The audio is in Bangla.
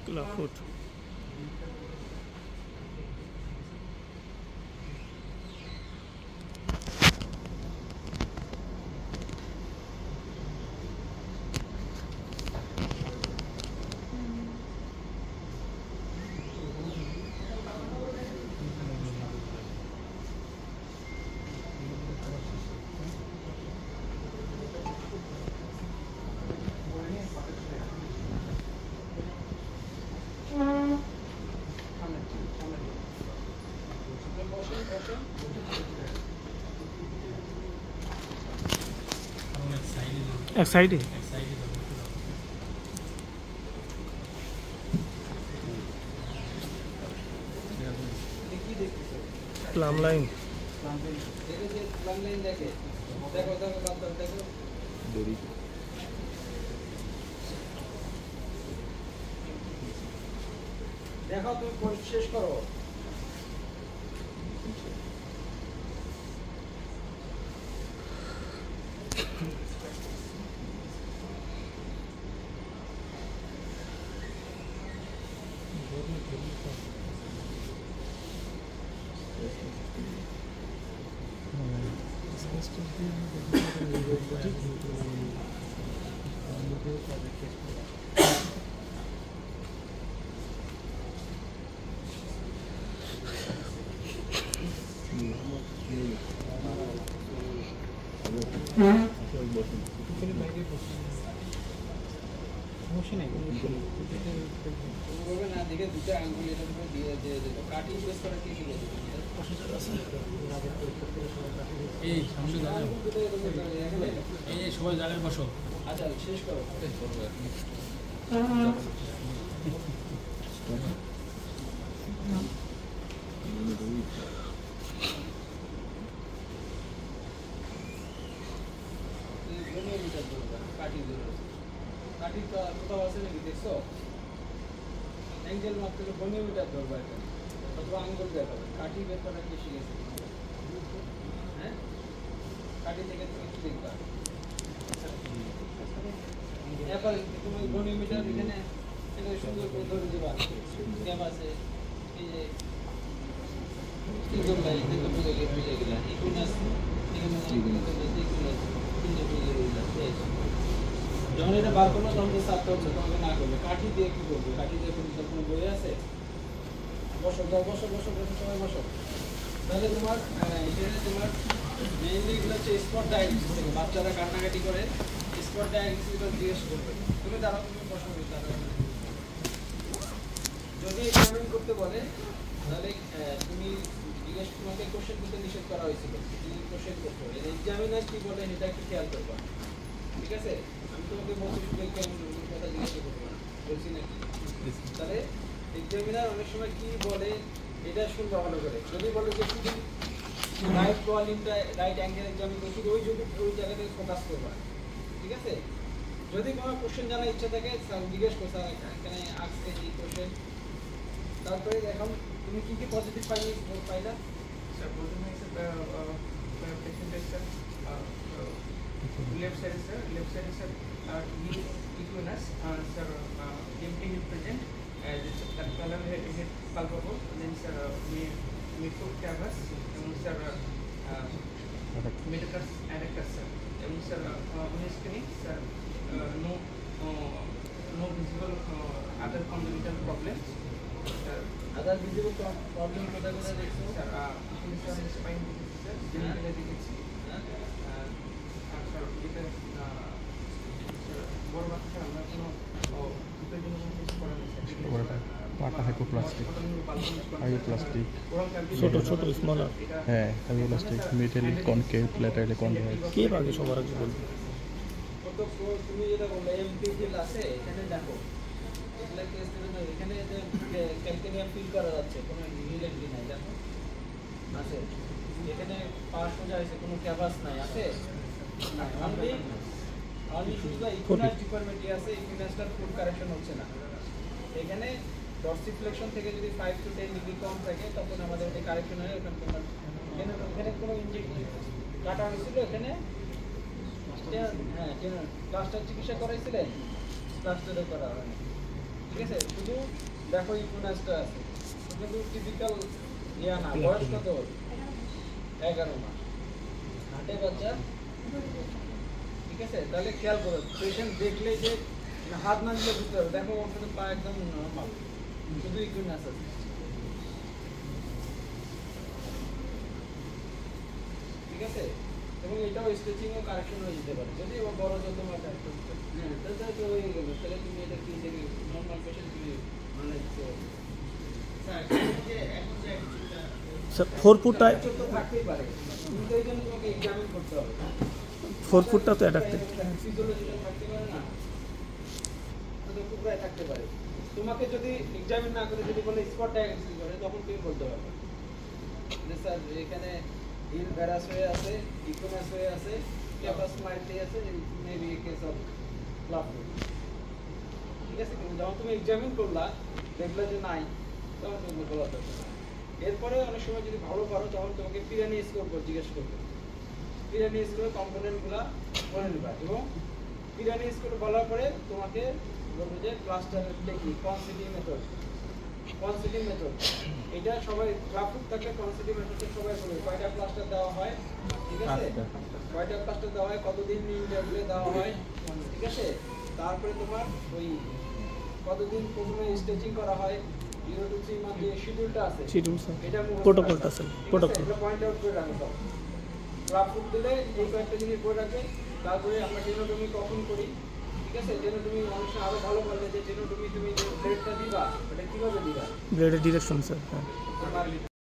Clubfoot. Excited. Plumb line. देखो तुम शेष करो সবাই জায়গায় বসো আচ্ছা শেষ করো কাটি তো কোথাও আছে নাকি দেখছো অ্যাঙ্গেল মাপতে হলে 15 মিটার ধরবা এটা অথবা আঙ্গুল দেখাবে কাটি বের করা কি শিখেছে হ্যাঁ কাটি থেকে তুমি কি দেখবা এখন তুমি 15 মিটার এখানে এটা সুন্দর করে ধরে দিবা ক্যাপ আছে এই যে তিনজন ভাই দেখো বুঝে গেল ইকুনাস এখানে ইকুনাস যখন এটা বার করলো তখন তো সাতটা হচ্ছে তোমাকে না করবে কাঠি দিয়ে কি করবে কাঠি দিয়ে কোনো বই আছে বসো যাও বসো বসো বসো সবাই বসো তাহলে তোমার এটা তোমার মেইনলি এগুলো হচ্ছে স্পট ডায়াগনোসিস থেকে বাচ্চারা কান্নাকাটি করে স্পট ডায়াগনোসিস জিজ্ঞেস করবে তুমি দাঁড়াও তুমি বসো যদি এক্সামিন করতে বলে তাহলে তুমি জিজ্ঞেস তোমাকে কোশ্চেন করতে নিষেধ করা হয়েছিল কি কোশ্চেন করতে হবে এক্সামিনার কি বলে এটা একটু খেয়াল করবা ঠিক আছে আমি তোমাকে বলছি শুধু কেমন কথা জিজ্ঞাসা করবো না বলছি নাকি তাহলে এক্সামিনার অনেক সময় কি বলে এটা শুনবা ভালো করে যদি বলে যে শুধু রাইট ওয়ালিংটা রাইট অ্যাঙ্গেল এক্সামিন করছি ওই জায়গাতে ফোকাস করবা ঠিক আছে যদি কোনো কোশ্চেন জানার ইচ্ছা থাকে জিজ্ঞেস করছে এখানে আসছে এই কোশ্চেন তারপরে এখন তুমি কি কি পজিটিভ পাইলা স্যার প্রথমে sir patient sir left side is equinus sir empty hip present that column head palpable then sir we put canvas and sir metatarsus adductus sir and sir on screen sir no visible other congenital problems sir other visible problem কোথায় কোথায় দেখছো sir spine disease sir genital disease পাটা হাইপোপ্লাস্টিক হাইপোপ্লাস্টিক ছোট ছোট স্মলার হ্যাঁ hypoplastic metallic concave laterally convex কে আগে সবার আগে বলবে কত তুমি যেটা বললে এমপি ফিল আছে এখানে দেখো এগুলা কেস থেকে এখানে যে ক্যালকুলিয়াম ফিল করা যাচ্ছে কোনো রিলেটিভ নাই দেখো আছে এখানে পাস সোজা আছে কোনো ক্যাভাস নাই আছে অনলি শুধু ইকুইনাস ডিফরমিটি আছে ইকুইনাসটার ফুল কারেকশন হচ্ছে না এখানে ডরসিফ্লেকশন থেকে যদি 5 to 10 ডিগ্রি কম থাকে তখন আমাদের এটা কারেকশন হয় ওখানে তোমার এখানে কোনো ইনজেক্ট কাটা হয়েছিল এখানে হ্যাঁ প্লাস্টার চিকিৎসা করাইছিলেন প্লাস্টারও করা হয় ঠিক আছে, শুধু দেখো ইকুইনাসটা আছে, কিন্তু টিপিক্যাল ইয়া না। বয়স কত? 11 মাস, হাটে বাচ্চা। ঠিক আছে, তাহলে খেয়াল করো, পেশেন্ট দেখলেই যে হাত না দিলে বুঝতে হবে। দেখো ওর সাথে পা একদম নর্মাল, শুধু ইকুইনাস আছে। ঠিক আছে, এবং এটাও স্ট্রেচিং ও কারেকশন হয়ে যেতে পারে যদি ও বড় যন্ত্রণা থাকে। হ্যাঁ, তাহলে তো হয়ে গেল। তাহলে তুমি এটা কি যে নর্মাল পেশেন্ট তুমি মানে স্যার 4 ফুটটা তো থাকতেই পারে, কিন্তু এই জন্য তোমাকে এক্সামিন করতে হবে। 4 ফুটটা তো অ্যাডাপ্টেড। ফিজিওলজিটা থাকতে পারে না, তো পুরাই থাকতে পারে। তোমাকে যদি এক্সামিন না করে যদি বলে স্পট ডায়াগনোসিস করে, তখন তুমি বলতে পারবে যে স্যার এখানে হিল ভ্যারাস হয়ে আছে, ইকুইনাস হয়ে আছে, ক্যাপাস মাইল্ডলি আছে, মেবি কেস অফ ফ্লাপ। ঠিক আছে, কিন্তু যখন তুমি এক্সামিন করলা দেখলে যে নাই, তখন তুমি বলা যাবে। এরপরে অনেক সময় যদি ভালো পারো তখন তোমাকে পিরানি স্কোর জিজ্ঞেস করবে। পিরানি স্কোরের কম্পোনেন্টগুলো বলে নেবা, এবং পিরানি স্কোর বলার পরে তোমাকে বলবে যে ক্লাস্টারের টেকনিক, কনসিডিং মেথড। কনসিডিং মেথড এটা সবাই গ্রাফিক থাকলে কনসিডিং মেথডটা সবাই বলবে কয়টা ক্লাস্টার দেওয়া হয়। ঠিক আছে, কয়টা ক্লাস্টার দেওয়া হয়, কতদিন ইন্টারভ্যালে দেওয়া হয়। ঠিক আছে, তারপরে তোমার ওই কতদিন প্রথমে স্টেচিং করা হয়, 0 to 3 মান্থ যে শিডিউলটা আছে, শিডিউল স্যার, এটা প্রোটোকলটা স্যার, প্রোটোকল এটা পয়েন্ট আউট করে রাখো সব। ক্লাব ফুড দিলে এই কয়েকটা জিনিস বলে রাখবে। তারপরে আমরা জেনোটমি কখন করি। ঠিক আছে, জেনোটমি অনেক সময় আরো ভালো বললে যে জেনোটমি তুমি যে ব্লেডটা দিবা ওটা কিভাবে দিবা, ব্লেডের ডিরেকশন স্যার। হ্যাঁ, তোমার